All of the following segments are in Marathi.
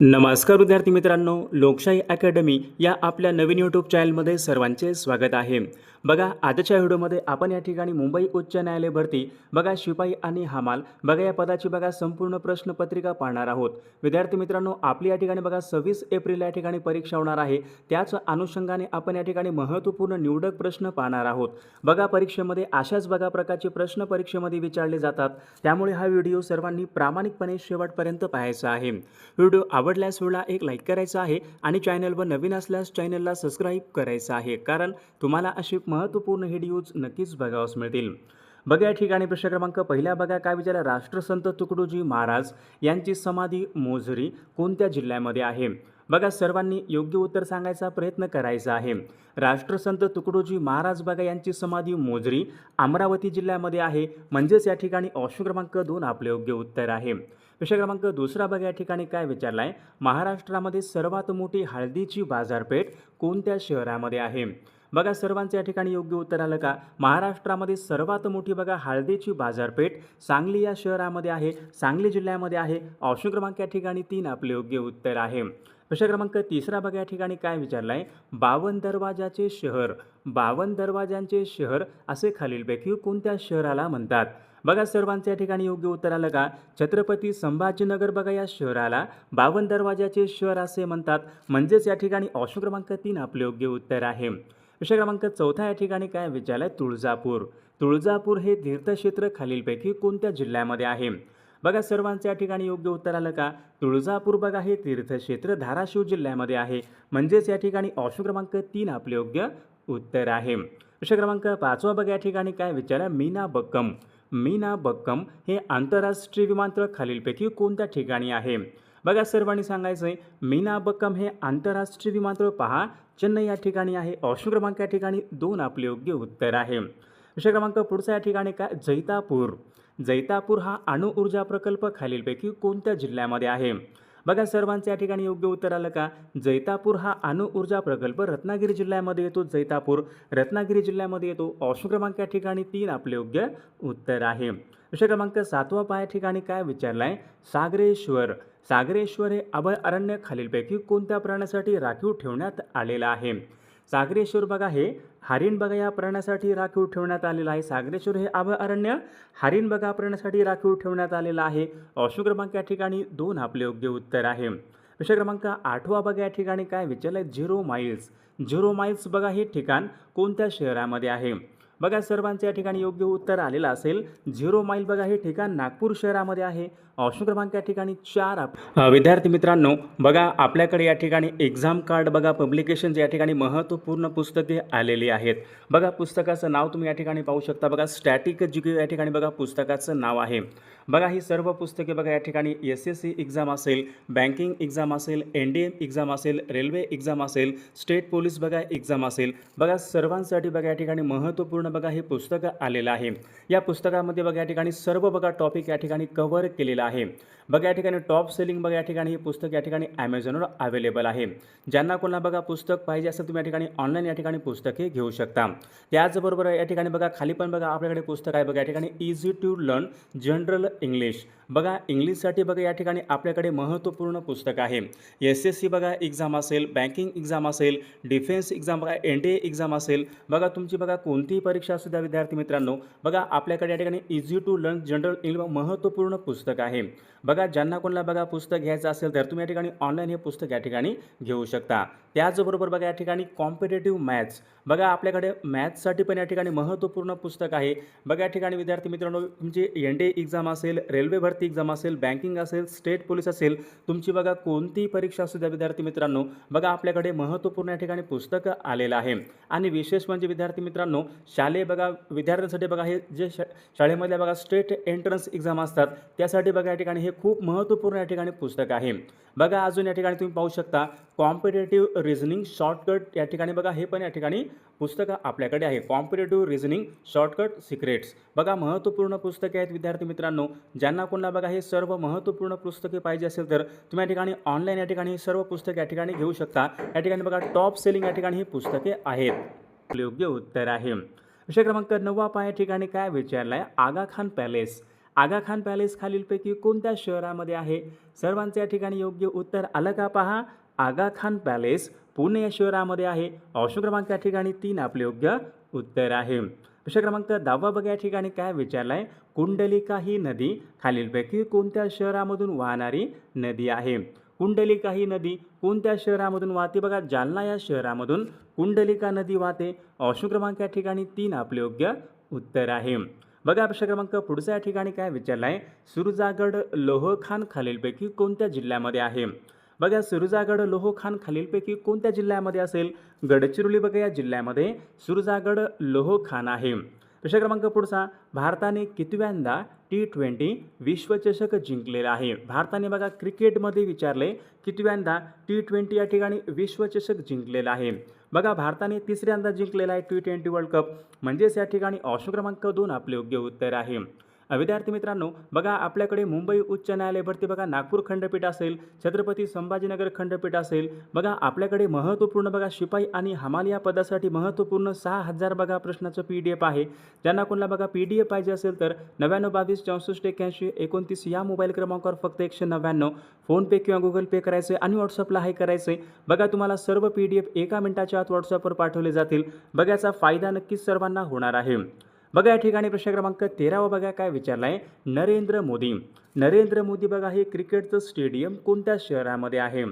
नमस्कार विद्यार्थी मित्रांनो, लोकशाही अकॅडमी या आपल्या नवीन यूट्यूब चॅनलमध्ये सर्वांचे स्वागत आहे. बघा, आजच्या व्हिडिओमध्ये आपण या ठिकाणी मुंबई उच्च न्यायालय भरती बघा शिपाई आणि हमाल बघा या पदाची बघा संपूर्ण प्रश्नपत्रिका पाहणार आहोत. विद्यार्थी मित्रांनो, आपली या ठिकाणी बघा 26 एप्रिल या ठिकाणी परीक्षा होणार आहे. त्याच अनुषंगाने आपण या ठिकाणी महत्त्वपूर्ण निवडक प्रश्न पाहणार आहोत. बघा, परीक्षेमध्ये अशाच बघा प्रकारचे प्रश्न परीक्षेमध्ये विचारले जातात. त्यामुळे हा व्हिडिओ सर्वांनी प्रामाणिकपणे शेवटपर्यंत पाहायचा आहे. व्हिडिओ आवडल्यास व्हिडिओला एक लाईक करायचा आहे आणि चॅनलवर नवीन असल्यास चॅनलला सबस्क्राईब करायचं आहे, कारण तुम्हाला असे महत्त्वपूर्ण व्हिडिओज नक्कीच बघावयास मिळतील. बघा, या ठिकाणी प्रश्न क्रमांक पहिला बघा काय विचारला, राष्ट्रसंत तुकडोजी महाराज यांची समाधी मोझरी कोणत्या जिल्ह्यामध्ये आहे? बघा, सर्वांनी योग्य उत्तर सांगायचा प्रयत्न करायचा आहे. राष्ट्रसंत तुकडोजी महाराज बघा यांची समाधी मोझरी अमरावती जिल्ह्यामध्ये आहे, म्हणजेच या ठिकाणी ऑप्शन क्रमांक 2 आपले योग्य उत्तर आहे. प्रश्न क्रमांक दुसरा बघा, या ठिकाणी काय विचारला आहे, महाराष्ट्रामध्ये सर्वात मोठी हळदीची बाजारपेठ कोणत्या शहरामध्ये आहे? बघा, सर्वांचे या ठिकाणी योग्य उत्तर आलं का? महाराष्ट्रामध्ये सर्वात मोठी बघा हळदीची बाजारपेठ सांगली या शहरामध्ये आहे, सांगली जिल्ह्यामध्ये आहे. ऑप्शन क्रमांक या ठिकाणी 3 आपले योग्य उत्तर आहे. प्रश्न क्रमांक तिसरा बघा, या ठिकाणी काय विचारलं आहे, 52 दरवाजाचे शहर 52 दरवाजांचे शहर असे खालीलपैकी कोणत्या शहराला म्हणतात? बघा, सर्वांच्या ठिकाणी योग्य उत्तर आलं का? छत्रपती संभाजीनगर बघा या शहराला 52 दरवाजाचे शहर असे म्हणतात, म्हणजेच या ठिकाणी ऑप्शन क्रमांक 3 आपले योग्य उत्तर आहे. विषय क्रमांक चौथा या ठिकाणी काय विचारलं आहे, तुळजापूर तुळजापूर हे तीर्थक्षेत्र खालीलपैकी कोणत्या जिल्ह्यामध्ये आहे? बघा, सर्वांचं या ठिकाणी योग्य उत्तर आलं का? तुळजापूर बघा हे तीर्थक्षेत्र धाराशिव जिल्ह्यामध्ये आहे, म्हणजेच या ठिकाणी ऑप्शन क्रमांक 3 आपले योग्य उत्तर आहे. विषय क्रमांक 5 बघा, या ठिकाणी काय विचारलं, मीना बक्कम हे आंतरराष्ट्रीय विमानतळ खालीलपैकी कोणत्या ठिकाणी आहे? बघा, सर्वांनी सांगायचं आहे, मीना बक्कम हे आंतरराष्ट्रीय विमानतळ पहा चेन्नई या ठिकाणी आहे. ऑप्शन क्रमांक या ठिकाणी 2 आपले योग्य उत्तर आहे. विषय क्रमांक पुढचा या ठिकाणी काय, जैतापूर हा अणुऊर्जा प्रकल्प खालीलपैकी कोणत्या जिल्ह्यामध्ये आहे? बघा, सर्वांचं या ठिकाणी योग्य उत्तर आलं का? जैतापूर हा अणुऊर्जा प्रकल्प रत्नागिरी जिल्ह्यामध्ये येतो. जैतापूर रत्नागिरी जिल्ह्यामध्ये येतो. ऑप्शन क्रमांक या ठिकाणी 3 आपले योग्य उत्तर आहे. विषय क्रमांक 7 या ठिकाणी काय विचारलं आहे, सागरेश्वर हे अभयारण्य खालीलपैकी कोणत्या प्राण्यासाठी राखीव ठेवण्यात आलेलं आहे? सागरेश्वर बघा हे हरिण बघा या प्राण्यासाठी राखीव ठेवण्यात आलेलं आहे. सागरेश्वर हे अभयारण्य हरिण बघा प्राण्यासाठी राखीव ठेवण्यात आलेलं आहे. ऑप्शन क्रमांक या ठिकाणी 2 आपले योग्य उत्तर आहे. विषय क्रमांक 8 बघा, या ठिकाणी काय विचारलं, झिरो माइल्स बघा हे ठिकाण कोणत्या शहरामध्ये आहे? बघा, सर्वांचं या ठिकाणी योग्य उत्तर आलेलं असेल. 0 माईल बघा हे ठिकाण नागपूर शहरामध्ये आहे. ऑप्शन क्रमांक या ठिकाणी 4 विद्यार्थी मित्रांनो, बघा आपल्याकडे या ठिकाणी एक्झाम कार्ड बघा पब्लिकेशन या ठिकाणी महत्त्वपूर्ण पुस्तके आलेली आहेत. बघा, पुस्तकाचं नाव तुम्ही या ठिकाणी पाहू शकता. बघा, स्टॅटिक जीके या ठिकाणी बघा पुस्तकाचं नाव आहे. बघा, ही सर्व पुस्तके बघा या ठिकाणी SSC एक्झाम असेल, बँकिंग एक्झाम असेल, NDA एक्झाम असेल, रेल्वे एक्झाम असेल, स्टेट पोलीस बघा एक्झाम असेल, बघा सर्वांसाठी बघा या ठिकाणी महत्त्वपूर्ण बघा हे पुस्तक आलेलं आहे. या पुस्तकामध्ये बघा या ठिकाणी सर्व बघा टॉपिक या ठिकाणी कव्हर केलेला आहे. बघा, या ठिकाणी टॉप सेलिंग बघा या ठिकाणी हे पुस्तक या ठिकाणी ॲमेझॉनवर अवेलेबल आहे. ज्यांना कोणाला बघा पुस्तक पाहिजे असेल तुम्ही या ठिकाणी ऑनलाईन या ठिकाणी पुस्तके घेऊ शकता. त्याचबरोबर या ठिकाणी बघा खाली पण बघा आपल्याकडे पुस्तक आहे. बघा, या ठिकाणी easy to learn general English बघा इंग्लिशसाठी बघा या ठिकाणी आपल्याकडे महत्त्वपूर्ण पुस्तक आहे. SSC बघा एक्झाम असेल, बँकिंग एक्झाम असेल, डिफेन्स एक्झाम बघा, NDA एक्झाम असेल, बघा तुमची बघा कोणतीही परीक्षा असू द्या विद्यार्थी मित्रांनो, बघा आपल्याकडे या ठिकाणी easy to learn general English महत्त्वपूर्ण पुस्तक आहे. बघा, ज्यांना कोणाला बघा पुस्तक घ्यायचं असेल तर तुम्ही या ठिकाणी ऑनलाईन हे पुस्तक या ठिकाणी घेऊ शकता. त्याचबरोबर बघा या ठिकाणी कॉम्पिटेटिव्ह मॅथ्स बघा आपल्याकडे मॅथ्ससाठी पण या ठिकाणी महत्त्वपूर्ण पुस्तक आहे. बघा, या ठिकाणी विद्यार्थी मित्रांनो तुमची NDA एक्झाम असेल, रेल्वे भरती एक्झाम असेल, बँकिंग असेल, स्टेट पोलीस असेल, तुमची बघा कोणतीही परीक्षा असू द्या विद्यार्थी मित्रांनो, बघा आपल्याकडे महत्त्वपूर्ण या ठिकाणी पुस्तकं आलेलं आहे. आणि विशेष म्हणजे विद्यार्थी मित्रांनो, शालेय बघा विद्यार्थ्यांसाठी बघा हे जे शाळेमधल्या बघा स्टेट एंट्रन्स एक्झाम असतात त्यासाठी बघा या ठिकाणी हे खूप महत्त्वपूर्ण या ठिकाणी पुस्तक आहे. बघा, अजून या ठिकाणी तुम्ही पाहू शकता कॉम्पिटेटिव्ह रिझनिंग शॉर्टकट या ठिकाणी बघा हे पण या ठिकाणी पुस्तकं आपल्याकडे आहे. कॉम्पिटेटिव्ह रिझनिंग शॉर्टकट सिक्रेट्स बघा महत्त्वपूर्ण पुस्तके आहेत विद्यार्थी मित्रांनो. ज्यांना कोणाला बघा हे सर्व महत्त्वपूर्ण पुस्तके पाहिजे असेल तर तुम्ही या ठिकाणी ऑनलाईन या ठिकाणी सर्व पुस्तके या ठिकाणी घेऊ शकता. या ठिकाणी बघा टॉप सेलिंग या ठिकाणी ही पुस्तके आहेत. योग्य उत्तर आहे. विषय क्रमांक 9 या ठिकाणी काय विचारलं आहे, आगा खान आगा खान पॅलेस खालीलपैकी कोणत्या शहरामध्ये आहे? सर्वांचे या ठिकाणी योग्य उत्तर आलं का पहा. आगा खान पॅलेस पुणे या शहरामध्ये आहे. ऑप्शन क्रमांक या ठिकाणी 3 आपले योग्य उत्तर आहे. प्रश्न क्रमांक 10 बघा या ठिकाणी काय विचारलाय. कुंडलिका ही नदी खालीलपैकी कोणत्या शहरामधून वाहणारी नदी आहे? कुंडलिका ही नदी कोणत्या शहरामधून वाहते? बघा जालना या शहरामधून कुंडलिका नदी वाहते. ऑप्शन क्रमांक या ठिकाणी 3 आपले योग्य उत्तर आहे. बघा प्रश्न क्रमांक पुढचा या ठिकाणी काय विचारलाय. सुरजागड लोहखान खालीलपैकी कोणत्या जिल्ह्यामध्ये आहे? बघा सुरजागड लोहखान खालीलपैकी कोणत्या जिल्ह्यामध्ये असेल? गडचिरोली बघा या जिल्ह्यामध्ये सुरजागड लोहखान आहे. प्रश्न क्रमांक पुढचा. भारताने कितव्यांदा T20 विश्वचषक जिंकलेला आहे? भारताने बघा क्रिकेटमध्ये विचारले कितव्यांदा T20 या ठिकाणी विश्वचषक जिंकलेला आहे? बघा भारताने तिसऱ्यांदा जिंकलेला आहे T20 वर्ल्ड कप. म्हणजेच या ठिकाणी ऑप्शन क्रमांक 2 आपले योग्य उत्तर आहे. विद्यार्थी मित्रांनो बघा आपल्याकडे मुंबई उच्च न्यायालय भरती बघा नागपूर खंडपीठ असेल, छत्रपती संभाजीनगर खंडपीठ असेल. बघा आपल्याकडे महत्त्वपूर्ण बघा शिपाई आणि हमाल या पदासाठी महत्त्वपूर्ण 6000 बघा प्रश्नाचं PDF आहे. ज्यांना कोणाला बघा PDF पाहिजे असेल तर 9922 64 81 29 या मोबाईल क्रमांकावर फक्त 199 फोनपे किंवा गुगल पे करायचे आणि व्हॉट्सअपला हाय करायचे. बघा तुम्हाला सर्व PDF 1 मिनिटाच्या आत व्हॉट्सअपवर पाठवले जातील. बघा याचा फायदा नक्कीच सर्वांना होणार आहे. बघा या ठिकाणी प्रश्न क्रमांक 13 बघा काय विचारलाय. नरेंद्र मोदी बघा हे क्रिकेटचं स्टेडियम कोणत्या शहरामध्ये आहे?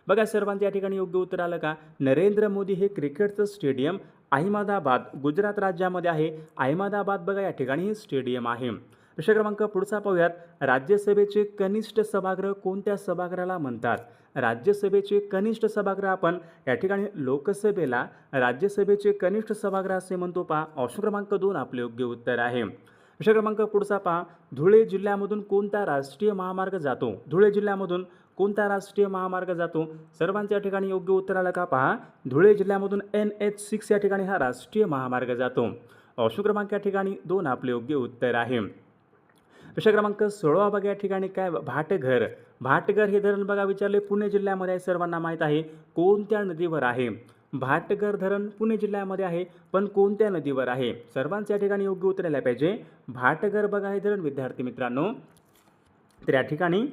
बघा सर्वांचं या ठिकाणी योग्य उत्तर आलं का. नरेंद्र मोदी हे क्रिकेटचं स्टेडियम अहमदाबाद गुजरात राज्यामध्ये आहे. अहमदाबाद बघा या ठिकाणी हे स्टेडियम आहे. प्रश्न क्रमांक पुढचा पाहूयात. राज्यसभेचे कनिष्ठ सभागृह कोणत्या सभागृहाला म्हणतात? राज्यसभेचे कनिष्ठ सभागृह आपण या ठिकाणी लोकसभेला राज्यसभेचे कनिष्ठ सभागृह असे म्हणतो पहा. ऑप्शन क्रमांक 2 आपले योग्य उत्तर आहे. प्रश्न क्रमांक पुढचा पहा. धुळे जिल्ह्यामधून कोणता राष्ट्रीय महामार्ग जातो? धुळे जिल्ह्यामधून कोणता राष्ट्रीय महामार्ग जातो? सर्वांच्या या ठिकाणी योग्य उत्तर आलं का पहा. धुळे जिल्ह्यामधून NH6 या ठिकाणी हा राष्ट्रीय महामार्ग जातो. ऑप्शन क्रमांक या ठिकाणी 2 आपले योग्य उत्तर आहे. प्रश्न क्रमांक 16 बघा या ठिकाणी काय. भाटघर हे धरण बघा विचारले पुणे जिल्ह्यामध्ये आहे. सर्वांना माहीत आहे. कोणत्या नदीवर आहे? भाटघर धरण पुणे जिल्ह्यामध्ये आहे, पण कोणत्या नदीवर आहे? सर्वांच्या ठिकाणी योग्य उत्तर आले पाहिजे. भाटघर बघा हे धरण विद्यार्थी मित्रांनो तर या ठिकाणी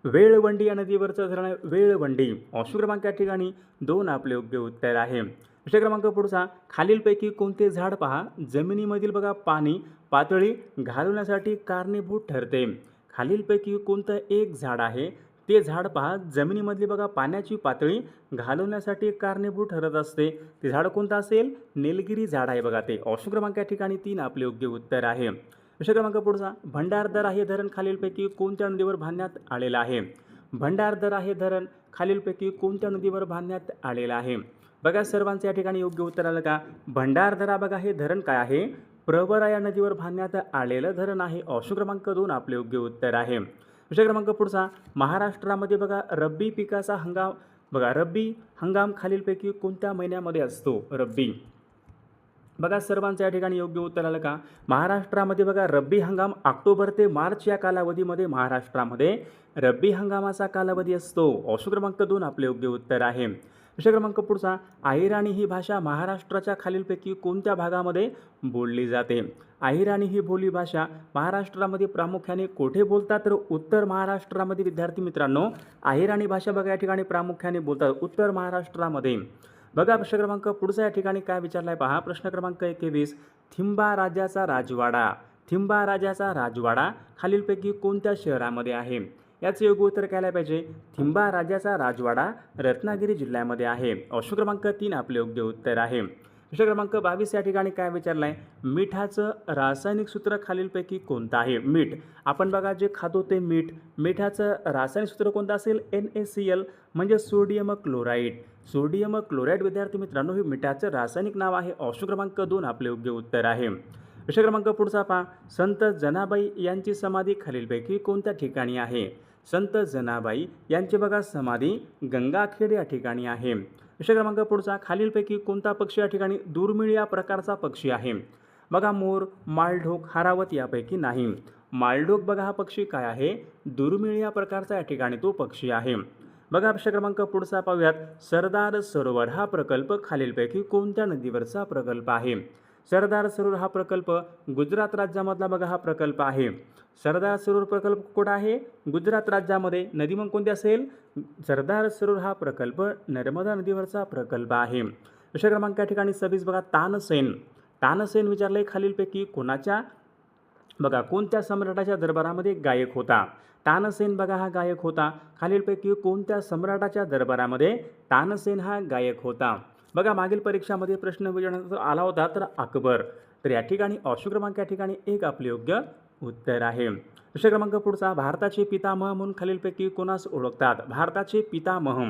वेळवंडी या नदीवरचं धरण आहे. वेळवंडी. ऑप्शन क्रमांक या ठिकाणी 2 आपले योग्य उत्तर आहे. प्रश्न क्रमांक पुढचा. खालीलपैकी कोणते झाड पहा जमिनीमधील बघा पाणी पातळी घालवण्यासाठी कारणीभूत ठरते? खालीलपैकी कोणतं एक झाड आहे ते झाड पहा जमिनीमधली बघा पाण्याची पातळी घालवण्यासाठी कारणीभूत ठरत असते? ते झाड कोणतं असेल? निलगिरी झाड आहे बघा ते. ऑप्शन क्रमांक या ठिकाणी 3 आपले योग्य उत्तर आहे. प्रश्न क्रमांक पुढचा. भंडारदरा हे धरण खालीलपैकी कोणत्या नदीवर बांधण्यात आलेलं आहे? भंडारदरा हे धरण खालीलपैकी कोणत्या नदीवर बांधण्यात आलेलं आहे? बघा सर्वांचं या ठिकाणी योग्य उत्तर आलं का. भंडारदरा बघा हे धरण काय आहे? प्रवरा या नदीवर बांधण्यात आलेलं धरण आहे. ऑप्शन क्रमांक 2 आपले योग्य उत्तर आहे. प्रश्न क्रमांक पुढचा. महाराष्ट्रामध्ये बघा रब्बी पिकाचा हंगाम बघा रब्बी हंगाम खालीलपैकी कोणत्या महिन्यामध्ये असतो? रब्बी. बघा सर्वांचं या ठिकाणी योग्य उत्तर आलं का. महाराष्ट्रामध्ये बघा रब्बी हंगाम ऑक्टोबर ते मार्च या कालावधीमध्ये महाराष्ट्रामध्ये रब्बी हंगामाचा कालावधी असतो. ऑप्शन क्रमांक 2 आपले योग्य उत्तर आहे. प्रश्न क्रमांक पुढचा. अहिराणी ही भाषा महाराष्ट्राच्या खालीलपैकी कोणत्या भागामध्ये बोलली जाते? अहिराणी ही बोली भाषा महाराष्ट्रामध्ये प्रामुख्याने कोठे बोलतात? तर उत्तर महाराष्ट्रामध्ये विद्यार्थी मित्रांनो अहिराणी भाषा बघा या ठिकाणी प्रामुख्याने बोलतात उत्तर महाराष्ट्रामध्ये. बघा प्रश्न क्रमांक पुढचा या ठिकाणी काय विचारलाय पहा. प्रश्न क्रमांक 21. थिंबा राजाचा राजवाडा खालीलपैकी कोणत्या शहरामध्ये आहे? याचे योग्य उत्तर काय पाहिजे. थिंबा राजाचा राजवाडा रत्नागिरी जिल्ह्यामध्ये आहे. ऑप्शन क्रमांक 3 आपले योग्य उत्तर आहे. प्रश्न क्रमांक 22 या ठिकाणी काय विचारलाय. मिठाचं रासायनिक सूत्र खालीलपैकी कोणतं आहे? मीठ आपण बघा जे खातो ते मिठाचं रासायनिक सूत्र कोणतं असेल? NaCl म्हणजे सोडियम क्लोराईड. सोडियम क्लोराईड विद्यार्थी मित्रांनो हे मिठाचं रासायनिक नाव आहे. ऑप्शन क्रमांक 2 आपले योग्य उत्तर आहे. प्रश्न क्रमांक पुढचा पहा. संत जनाबाई यांची समाधी खालीलपैकी कोणत्या ठिकाणी आहे? संत जनाबाई यांची बघा समाधी गंगाखेड या ठिकाणी आहे. प्रश्न क्रमांक पुढचा. खालीलपैकी कोणता पक्षी या ठिकाणी दुर्मिळ या प्रकारचा पक्षी आहे? बघा मोर, मालढोक, हारावत यापैकी नाही. मालढोक बघा हा पक्षी काय आहे? दुर्मिळ या प्रकारचा या ठिकाणी तो पक्षी आहे. बघा प्रश्न क्रमांक पुढचा पाहूयात. सरदार सरोवर हा प्रकल्प खालीलपैकी कोणत्या नदीवरचा प्रकल्प आहे? सरदार सरोवर हा प्रकल्प गुजरात राज्यामधला बघा हा प्रकल्प आहे. सरदार सरोवर प्रकल्प कुठं आहे? गुजरात राज्यामध्ये. नदी मग कोणती असेल? सरदार सरोवर हा प्रकल्प नर्मदा नदीवरचा प्रकल्प आहे. प्रश्न क्रमांक या ठिकाणी 26 बघा, तानसेन. तानसेन विचारले खालीलपैकी कोणाच्या बघा कोणत्या सम्राटाच्या दरबारामध्ये गायक होता? तानसेन बघा हा गायक होता. खालीलपैकी कोणत्या सम्राटाच्या दरबारामध्ये तानसेन हा गायक होता? बघा मागील परीक्षामध्ये प्रश्न विचारण्यात आला होता तर अकबर. तर या ठिकाणी ऑप्शन क्रमांक या ठिकाणी एक आपले योग्य उत्तर आहे. प्रश्न क्रमांक पुढचा, भारताचे पितामह म्हणून खालीलपैकी कोणास ओळखतात? भारताचे पितामह.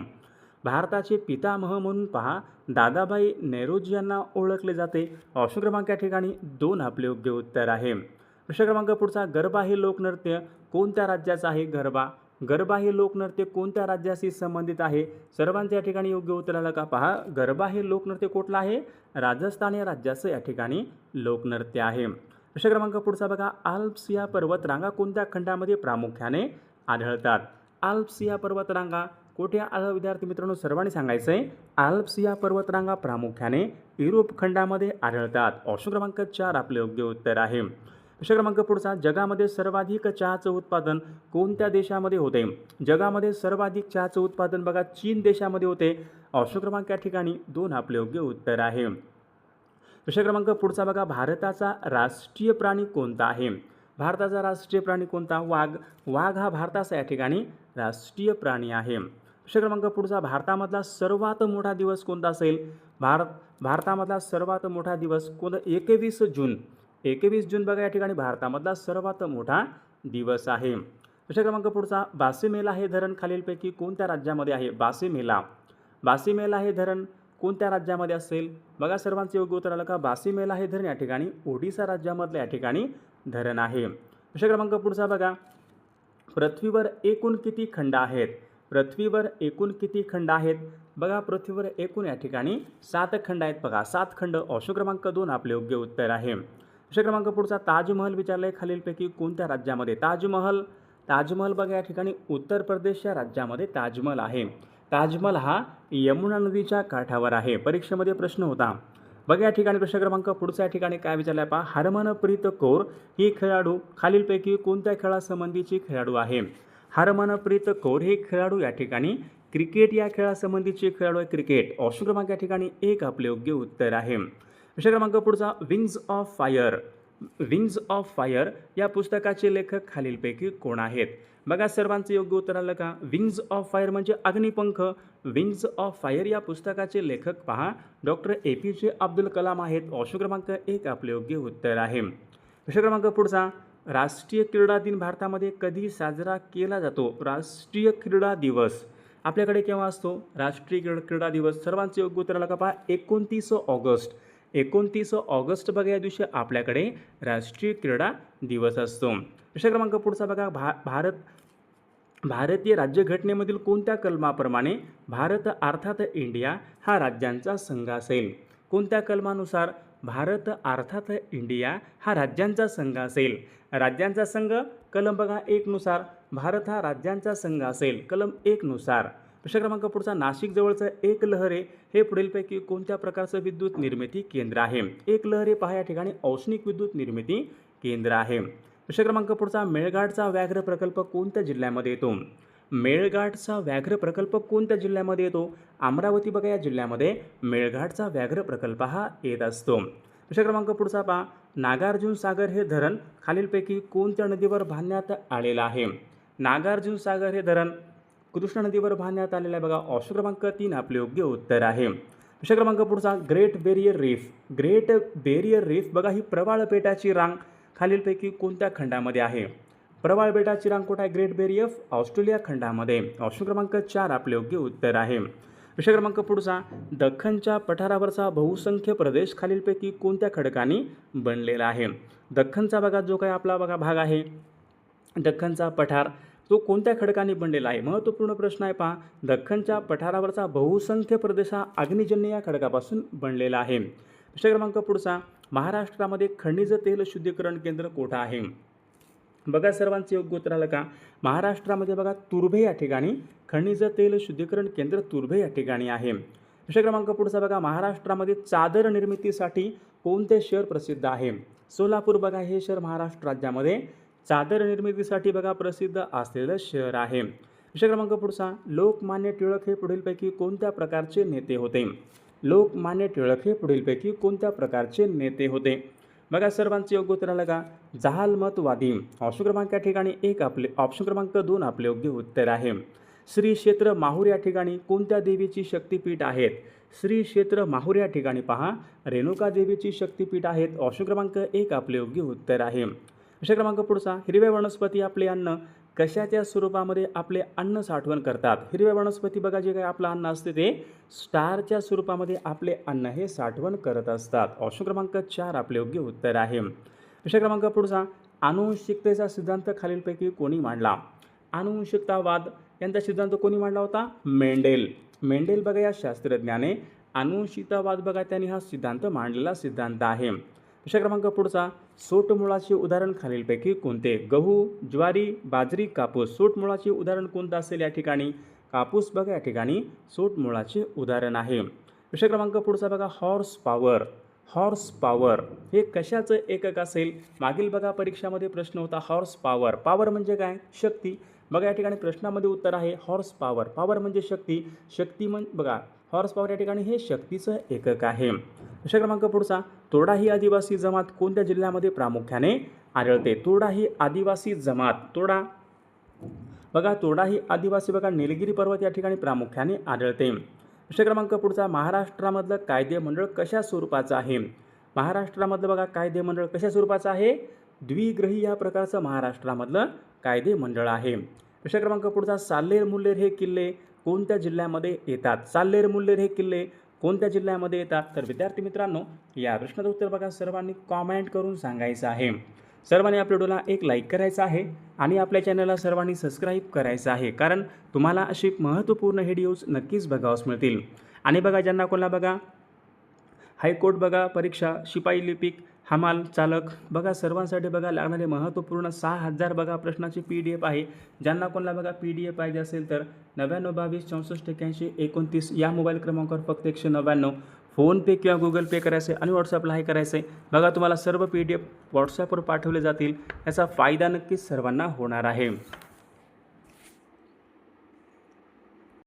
भारताचे पितामह म्हणून पहा दादाभाई नौरोजी यांना ओळखले जाते. ऑप्शन क्रमांक या ठिकाणी 2 आपले योग्य उत्तर आहे. प्रश्न क्रमांक पुढचा, गरबा हे लोकनृत्य कोणत्या राज्याचं आहे? गरबा. गरबा हे लोकनृत्य कोणत्या राज्याशी संबंधित आहे? सर्वांच्या या ठिकाणी योग्य उत्तर आलं का? पहा गरबा हे लोकनृत्य कुठलं आहे? राजस्थान या राज्याचं या ठिकाणी लोकनृत्य आहे. प्रश्न क्रमांक पुढचा बघा, आल्प्स या पर्वतरांगा कोणत्या खंडामध्ये प्रामुख्याने आढळतात? आल्प्स या पर्वतरांगा कुठे विद्यार्थी मित्रांनो सर्वांनी सांगायचं आहे. आल्प्स या पर्वतरांगा प्रामुख्याने युरोप खंडामध्ये आढळतात. ऑप्शन क्रमांक 4 आपले योग्य उत्तर आहे. प्रश्न क्रमांक पुढचा, जगामध्ये सर्वाधिक चहाचं उत्पादन कोणत्या देशामध्ये होते? जगामध्ये सर्वाधिक चहाचं उत्पादन बघा चीन देशामध्ये होते. ऑप्शन क्रमांक या ठिकाणी 2 आपले योग्य उत्तर आहे. प्रश्न क्रमांक पुढचा बघा, भारताचा राष्ट्रीय प्राणी कोणता आहे? भारताचा राष्ट्रीय प्राणी कोणता? वाघ. वाघ हा भारताचा या ठिकाणी राष्ट्रीय प्राणी आहे. प्रश्न क्रमांक पुढचा, भारतामधला सर्वात मोठा दिवस कोणता असेल? भारतामधला सर्वात मोठा दिवस कोणता? 21 जून. 21 जून बघा या ठिकाणी भारतामधला सर्वात मोठा दिवस आहे. प्रश्न क्रमांक पुढचा, बासीमेला हे धरण खालीलपैकी कोणत्या राज्यामध्ये आहे? बासीमेला. बासीमेला हे धरण कोणत्या राज्यामध्ये असेल? बघा सर्वांचे योग्य उत्तर आलं का? बासीमेला हे धरण या ठिकाणी ओडिसा राज्यामधलं या ठिकाणी धरण आहे. प्रश्न क्रमांक पुढचा बघा, पृथ्वीवर एकूण किती खंड आहेत? पृथ्वीवर एकूण किती खंड आहेत? बघा पृथ्वीवर एकूण या ठिकाणी 7 खंड आहेत. बघा 7 खंड. ऑप्शन क्रमांक 2 आपले योग्य उत्तर आहे. प्रश्न क्रमांक पुढचा, ताजमहल विचारले खालीलपैकी कोणत्या राज्यामध्ये? ताजमहल. ताजमहल बघा या ठिकाणी उत्तर प्रदेश या राज्यामध्ये ताजमहल आहे. ताजमहल हा यमुना नदीच्या काठावर आहे. परीक्षेमध्ये प्रश्न होता. बघा या ठिकाणी प्रश्न क्रमांक पुढचा या ठिकाणी काय विचारलाय पहा, हरमनप्रीत कौर ही खेळाडू खालीलपैकी कोणत्या खेळासंबंधीची खेळाडू आहे? हरमनप्रीत कौर हे खेळाडू या ठिकाणी क्रिकेट या खेळासंबंधीचे खेळाडू आहे. क्रिकेट. ऑप्शन क्रमांक या ठिकाणी 1 आपले योग्य उत्तर आहे. प्रश्न क्रमांक पुढचा, wings of fire. Wings of fire या पुस्तकाचे लेखक खालीलपैकी कोण आहेत? बघा सर्वांचं योग्य उत्तर आलं का? विंग्स ऑफ फायर म्हणजे अग्निपंख. विंग्स ऑफ फायर या पुस्तकाचे लेखक पहा डॉक्टर APJ अब्दुल कलाम आहेत. ऑप्शन क्रमांक 1 आपले योग्य उत्तर आहे. प्रश्न क्रमांक पुढचा, राष्ट्रीय क्रीडा दिन भारतामध्ये कधी साजरा केला जातो? राष्ट्रीय क्रीडा दिवस आपल्याकडे केव्हा असतो? राष्ट्रीय क्रीडा दिवस. सर्वांचे योग्य उत्तर आलं का? पहा 29 ऑगस्ट. 29 ऑगस्ट बघा या दिवशी आपल्याकडे राष्ट्रीय क्रीडा दिवस असतो. प्रश्न क्रमांक पुढचा बघा, भारतीय राज्यघटनेमधील कोणत्या कलमाप्रमाणे भारत अर्थात इंडिया हा राज्यांचा संघ असेल? कोणत्या कलमानुसार भारत अर्थात इंडिया हा राज्यांचा संघ असेल? राज्यांचा संघ कलम बघा 1 नुसार भारत हा राज्यांचा संघ असेल कलम 1 नुसार. प्रश्न क्रमांक पुढचा, नाशिक जवळचं एकलहरे हे पुढीलपैकी कोणत्या प्रकारचं विद्युत निर्मिती केंद्र आहे? एकलहरे पहा या ठिकाणी औष्णिक विद्युत निर्मिती केंद्र आहे. प्रश्न क्रमांक पुढचा, मेळघाटचा व्याघ्र प्रकल्प कोणत्या जिल्ह्यामध्ये येतो? मेळघाटचा व्याघ्र प्रकल्प कोणत्या जिल्ह्यामध्ये येतो? अमरावती बघा या जिल्ह्यामध्ये मेळघाटचा व्याघ्र प्रकल्प हा येत असतो. प्रश्न क्रमांक पुढचा पहा, नागार्जुन सागर हे धरण खालीलपैकी कोणत्या नदीवर बांधण्यात आलेलं आहे? नागार्जुन सागर हे धरण कृष्णा नदीवर बांधण्यात आलेलं आहे. बघा ऑप्शन क्रमांक 3 आपले योग्य उत्तर आहे. प्रश्न क्रमांक पुढचा, great barrier reef. Great barrier reef बघा ही प्रवाळ बेटाची रांग खालीलपैकी कोणत्या खंडामध्ये आहे? प्रवाळ बेटाची रांग कुठे आहे? ग्रेट बेरियर ऑस्ट्रेलिया खंडामध्ये. ऑप्शन क्रमांक 4 आपले योग्य उत्तर आहे. प्रश्न क्रमांक पुढचा, दख्खनच्या पठारावरचा बहुसंख्य प्रदेश खालीलपैकी कोणत्या खडकांनी बनलेला आहे? दख्खनचा बघा जो काही आपला बघा भाग आहे दख्खनचा पठार तो कोणत्या खडकांनी बनलेला आहे? महत्त्वपूर्ण प्रश्न आहे पहा. दख्खनच्या पठारावरचा बहुसंख्य प्रदेश हा अग्निजन्य या खडकापासून बनलेला आहे. प्रश्न क्रमांक पुढचा, महाराष्ट्रामध्ये खनिज तेल शुद्धीकरण केंद्र कोठं आहे? बघा सर्वांचे योग्य उत्तर आलं का? महाराष्ट्रामध्ये बघा तुर्भे या ठिकाणी खनिज तेल शुद्धीकरण केंद्र तुर्भे या ठिकाणी आहे. विषय क्रमांक पुढचा बघा, महाराष्ट्रामध्ये चादर निर्मितीसाठी कोणते शहर प्रसिद्ध आहे? सोलापूर बघा हे शहर महाराष्ट्र राज्यामध्ये चादर निर्मितीसाठी बघा प्रसिद्ध असलेलं शहर आहे. विषय क्रमांक पुढचा, लोकमान्य टिळक हे पुढीलपैकी कोणत्या प्रकारचे नेते होते? लोकमान्य टिळक हे पुढीलपैकी कोणत्या प्रकारचे नेते होते? बघा सर्वांचे योग्य उत्तर आलं का? जहालमतवादी. ऑप्शन क्रमांक या ठिकाणी एक आपले, ऑप्शन क्रमांक 2 आपले योग्य उत्तर आहे. श्री क्षेत्र माहूर या ठिकाणी कोणत्या देवीची शक्तिपीठ आहेत? श्री क्षेत्र माहूर या ठिकाणी पहा रेणुका देवीची शक्तिपीठ आहेत. ऑप्शन क्रमांक 1 आपले योग्य उत्तर आहे. विषय क्रमांक पुढचा, हिरव्या वनस्पती आपले अन्न कशाच्या स्वरूपामध्ये आपले अन्न साठवण करतात? हिरव्या वनस्पती बघा जे काही आपलं अन्न असते ते स्टारच्या स्वरूपामध्ये आपले अन्न हे साठवण करत असतात. ऑप्शन क्रमांक 4 आपले योग्य उत्तर आहे. विषय क्रमांक पुढचा, आनुवंशिकतेचा सिद्धांत खालीलपैकी कोणी मांडला? आनुवंशिकतावाद यांचा सिद्धांत कोणी मांडला होता? मेंडेल. मेंडेल बघा या शास्त्रज्ञाने आनुवंशिकतावाद बघा त्यांनी हा सिद्धांत मांडलेला सिद्धांत आहे. विषय क्रमांक पुढचा, सोटमुळाचे उदाहरण खालीलपैकी कोणते? गहू, ज्वारी, बाजरी, कापूस. सोटमुळाचे उदाहरण कोणतं असेल या ठिकाणी? कापूस बघा या ठिकाणी सोटमुळाचे उदाहरण आहे. विषय क्रमांक पुढचा बघा, हॉर्स पॉवर. हॉर्स पॉवर हे कशाचं एकक असेल? मागील बघा परीक्षामध्ये प्रश्न होता हॉर्स पॉवर. पॉवर म्हणजे काय? शक्ती. बघा या ठिकाणी प्रश्नामध्ये उत्तर आहे हॉर्स पॉवर. पॉवर म्हणजे शक्ती. शक्ती बघा हॉर्स पॉवर या ठिकाणी हे शक्तीचं एकक आहे. विषय क्रमांक पुढचा, तोडा ही आदिवासी जमात कोणत्या जिल्ह्यामध्ये प्रामुख्याने आढळते? तोडा ही आदिवासी जमात. तोडा बघा तोडा ही आदिवासी बघा निलगिरी पर्वत या ठिकाणी प्रामुख्याने आढळते. विषय क्रमांक पुढचा, महाराष्ट्रामधलं कायदेमंडळ कशा स्वरूपाचं आहे? महाराष्ट्रामधलं बघा कायदेमंडळ कशा स्वरूपाचं आहे? द्विग्रही या प्रकारचं महाराष्ट्रामधलं कायदेमंडळ आहे. विषय क्रमांक पुढचा, साल्हेर मुल्हेर हे किल्ले कोणत्या जिल्ह्यामध्ये येतात? साल्हेर मुल्हेर हे किल्ले कोणत्या जिल्ह्यामध्ये येतात? तर विद्यार्थी मित्रांनो या प्रश्नाचं उत्तर बघा सर्वांनी कॉमेंट करून सांगायचं आहे. सर्वांनी आपल्या व्हिडिओला एक लाईक करायचं आहे आणि आपल्या चॅनलला सर्वांनी सबस्क्राईब करायचं आहे, कारण तुम्हाला अशी महत्त्वपूर्ण व्हिडिओज नक्कीच बघावयास मिळतील. आणि बघा ज्यांना कोणाला बघा हायकोर्ट बघा परीक्षा, शिपाई लिपिक, हमाल चालक बघा सर्वांसाठी बघा लागणारे महत्त्वपूर्ण 6000 बघा प्रश्नाची PDF आहे. ज्यांना कोणाला बघा PDF पाहिजे असेल तर 9922648129 या मोबाईल क्रमांकावर फक्त 199 फोनपे किंवा गुगल पे करायचे आणि व्हॉट्सअपला हे करायचं आहे. बघा तुम्हाला सर्व PDF व्हॉट्सअपवर पाठवले जातील. याचा फायदा नक्कीच सर्वांना होणार आहे.